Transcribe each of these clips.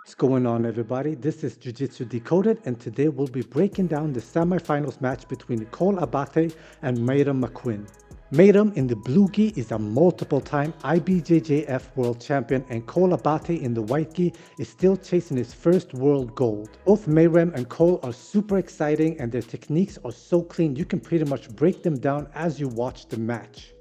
What's going on, everybody? This is Jiu-Jitsu Decoded, and today we'll be breaking down the semifinals match between Cole Abate and Meyram Maquine. Meyram in the blue gi is a multiple-time IBJJF world champion, and Cole Abate in the white gi is still chasing his first world gold. Both Meyram and Cole are super exciting, and their techniques are so clean you can pretty much break them down as you watch the match.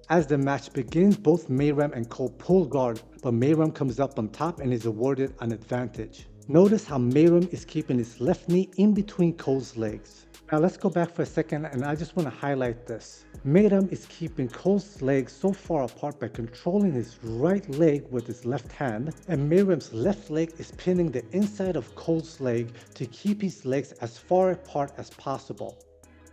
As the match begins, both Meyram and Cole pull guard, but Meyram comes up on top and is awarded an advantage. Notice how Meyram is keeping his left knee in between Cole's legs. Now let's go back for a second, and I just want to highlight this. Meyram is keeping Cole's legs so far apart by controlling his right leg with his left hand, and Meyram's left leg is pinning the inside of Cole's leg to keep his legs as far apart as possible.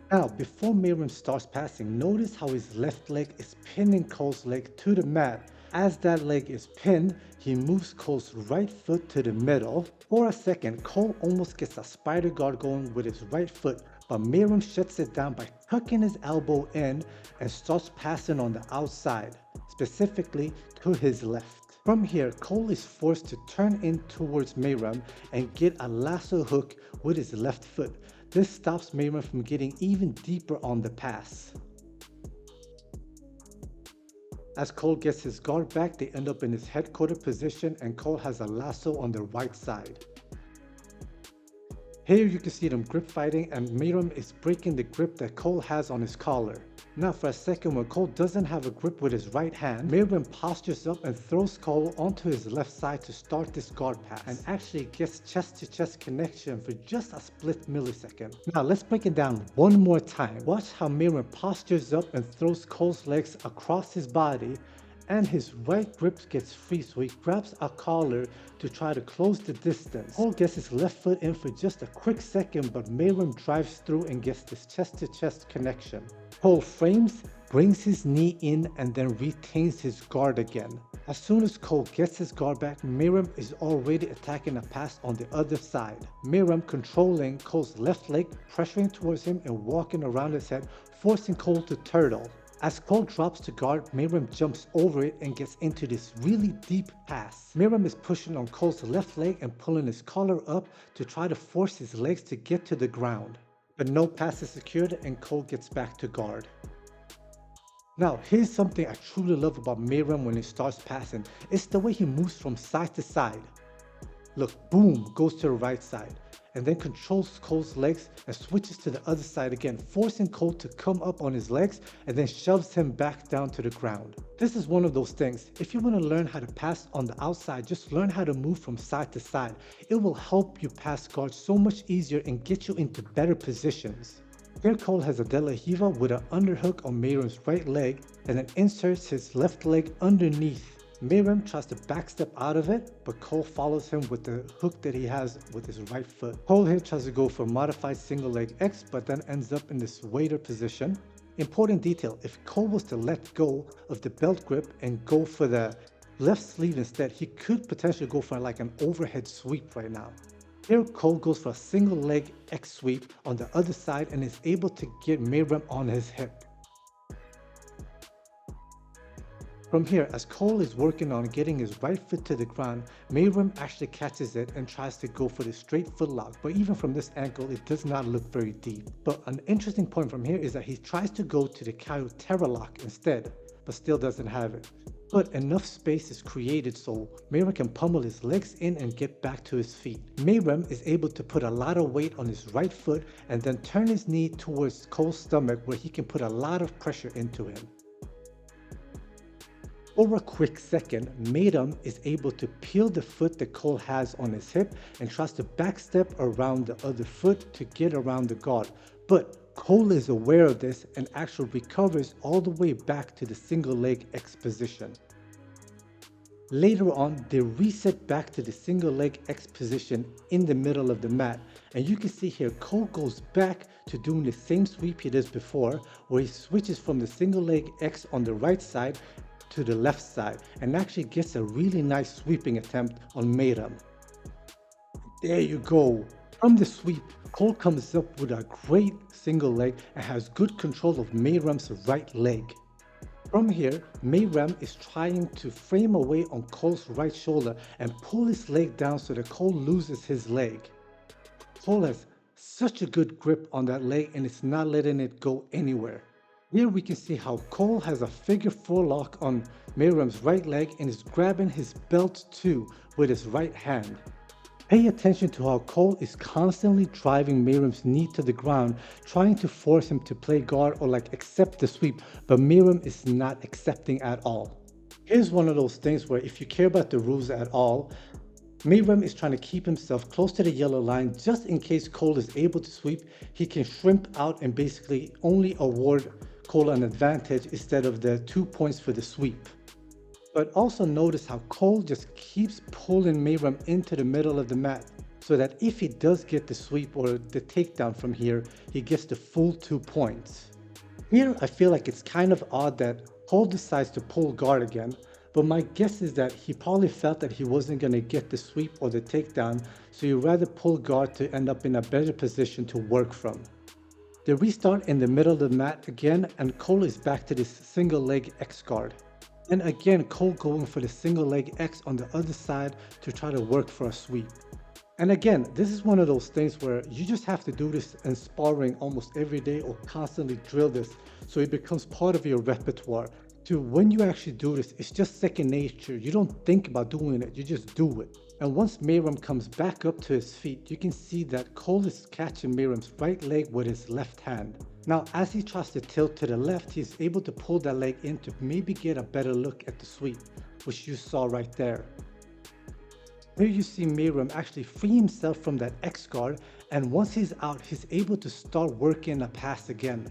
Now, before Meyram starts passing, notice how his left leg is pinning Cole's leg to the mat. As that leg is pinned, he moves Cole's right foot to the middle. For a second, Cole almost gets a spider guard going with his right foot, but Meyram shuts it down by tucking his elbow in and starts passing on the outside, specifically to his left. From here, Cole is forced to turn in towards Meyram and get a lasso hook with his left foot. This stops Meyram from getting even deeper on the pass. As Cole gets his guard back, they end up in his headquarter position, and Cole has a lasso on the right side. Here you can see them grip fighting, and Meyram is breaking the grip that Cole has on his collar. Now for a second, when Cole doesn't have a grip with his right hand, Meyram postures up and throws Cole onto his left side to start this guard pass, and actually gets chest-to-chest connection for just a split millisecond. Now let's break it down one more time. Watch how Meyram postures up and throws Cole's legs across his body, and his right grip gets free, so he grabs a collar to try to close the distance. Cole gets his left foot in for just a quick second, but Meyram drives through and gets this chest-to-chest connection. Cole frames, brings his knee in, and then retains his guard again. As soon as Cole gets his guard back, Meyram is already attacking a pass on the other side. Meyram controlling Cole's left leg, pressuring towards him and walking around his head, forcing Cole to turtle. As Cole drops to guard, Meyram jumps over it and gets into this really deep pass. Meyram is pushing on Cole's left leg and pulling his collar up to try to force his legs to get to the ground. But no pass is secured and Cole gets back to guard. Now, here's something I truly love about Meyram when he starts passing. It's the way he moves from side to side. Look, boom, goes to the right side, and then controls Cole's legs and switches to the other side again, forcing Cole to come up on his legs and then shoves him back down to the ground. This is one of those things. If you want to learn how to pass on the outside, just learn how to move from side to side. It will help you pass guard so much easier and get you into better positions. Here Cole has a De La Riva with an underhook on Meyram's right leg and then inserts his left leg underneath. Meyram tries to backstep out of it, but Cole follows him with the hook that he has with his right foot. Cole here tries to go for a modified single leg X, but then ends up in this waiter position. Important detail, if Cole was to let go of the belt grip and go for the left sleeve instead, he could potentially go for like an overhead sweep right now. Here Cole goes for a single leg X sweep on the other side and is able to get Meyram on his hip. From here, as Cole is working on getting his right foot to the ground, Meyram actually catches it and tries to go for the straight foot lock, but even from this angle, it does not look very deep. But an interesting point from here is that he tries to go to the Kyo Terra lock instead, but still doesn't have it. But enough space is created so Meyram can pummel his legs in and get back to his feet. Meyram is able to put a lot of weight on his right foot and then turn his knee towards Cole's stomach where he can put a lot of pressure into him. For a quick second, Meyram is able to peel the foot that Cole has on his hip and tries to backstep around the other foot to get around the guard. But Cole is aware of this and actually recovers all the way back to the single leg X position. Later on, they reset back to the single leg X position in the middle of the mat. And you can see here, Cole goes back to doing the same sweep he does before, where he switches from the single leg X on the right side to the left side and actually gets a really nice sweeping attempt on Meyram. There you go. From the sweep, Cole comes up with a great single leg and has good control of Meyram's right leg. From here, Meyram is trying to frame away on Cole's right shoulder and pull his leg down so that Cole loses his leg. Cole has such a good grip on that leg and it's not letting it go anywhere. Here we can see how Cole has a figure 4 lock on Meyram's right leg and is grabbing his belt too with his right hand. Pay attention to how Cole is constantly driving Meyram's knee to the ground, trying to force him to play guard or like accept the sweep, but Meyram is not accepting at all. Here's one of those things where if you care about the rules at all, Meyram is trying to keep himself close to the yellow line just in case Cole is able to sweep. He can shrimp out and basically only award Cole an advantage instead of the 2 points for the sweep. But also notice how Cole just keeps pulling Meyram into the middle of the mat so that if he does get the sweep or the takedown from here, he gets the full 2 points. Here I feel like it's kind of odd that Cole decides to pull guard again, but my guess is that he probably felt that he wasn't going to get the sweep or the takedown, so he'd rather pull guard to end up in a better position to work from. They restart in the middle of the mat again and Cole is back to this single leg X guard. And again, Cole going for the single leg X on the other side to try to work for a sweep. And again, this is one of those things where you just have to do this in sparring almost every day or constantly drill this so it becomes part of your repertoire. To when you actually do this, it's just second nature. You don't think about doing it, you just do it. And once Meyram comes back up to his feet, you can see that Cole is catching Meyram's right leg with his left hand. Now, as he tries to tilt to the left, he's able to pull that leg in to maybe get a better look at the sweep, which you saw right there. Here you see Meyram actually free himself from that X guard, and once he's out, he's able to start working a pass again.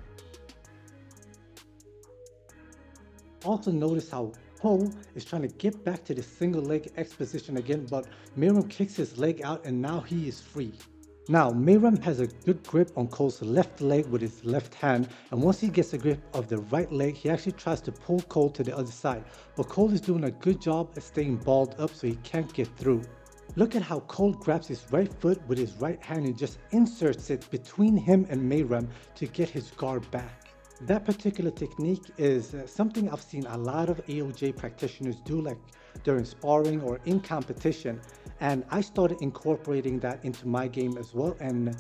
Also notice how Cole is trying to get back to the single leg X position again, but Meyram kicks his leg out and now he is free. Now, Meyram has a good grip on Cole's left leg with his left hand, and once he gets a grip of the right leg, he actually tries to pull Cole to the other side, but Cole is doing a good job at staying balled up so he can't get through. Look at how Cole grabs his right foot with his right hand and just inserts it between him and Meyram to get his guard back. That particular technique is something I've seen a lot of AOJ practitioners do, like during sparring or in competition, and I started incorporating that into my game as well, and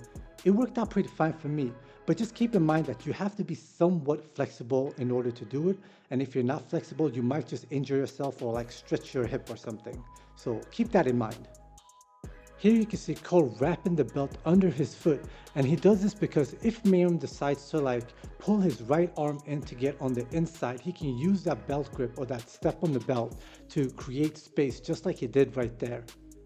it worked out pretty fine for me. But just keep in mind that you have to be somewhat flexible in order to do it, and if you're not flexible, you might just injure yourself or like stretch your hip or something. So keep that in mind. Here you can see Cole wrapping the belt under his foot, and he does this because if Meyram decides to like pull his right arm in to get on the inside, he can use that belt grip or that step on the belt to create space just like he did right there.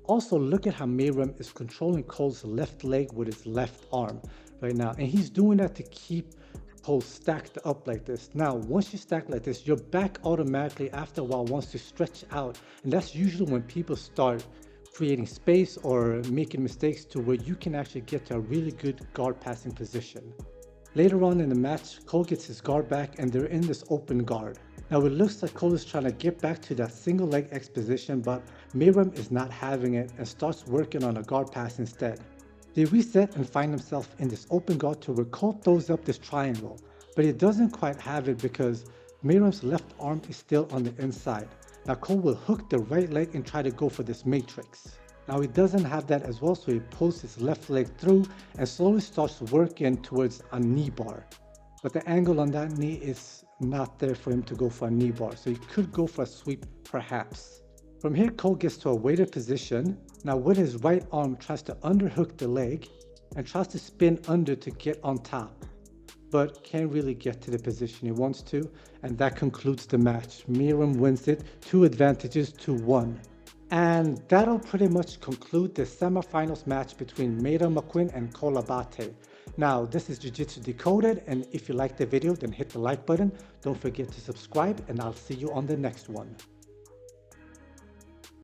Also look at how Meyram is controlling Cole's left leg with his left arm right now, and he's doing that to keep Cole stacked up like this. Now once you stack like this, your back automatically after a while wants to stretch out, and that's usually when people start creating space or making mistakes to where you can actually get to a really good guard passing position. Later on in the match, Cole gets his guard back and they're in this open guard. Now it looks like Cole is trying to get back to that single leg X position, but Meyram is not having it and starts working on a guard pass instead. They reset and find themselves in this open guard to where Cole throws up this triangle, but he doesn't quite have it because Meyram's left arm is still on the inside. Now Cole will hook the right leg and try to go for this matrix. Now he doesn't have that as well, so he pulls his left leg through and slowly starts working towards a knee bar. But the angle on that knee is not there for him to go for a knee bar, so he could go for a sweep perhaps. From here Cole gets to a weighted position. Now with his right arm tries to underhook the leg and tries to spin under to get on top, but can't really get to the position he wants to, and that concludes the match. Meyram wins it, 2 advantages to 1. And that'll pretty much conclude the semifinals match between Meyram Maquine and Cole Abate. Now this is Jiu-Jitsu Decoded, and if you liked the video then hit the like button, don't forget to subscribe, and I'll see you on the next one.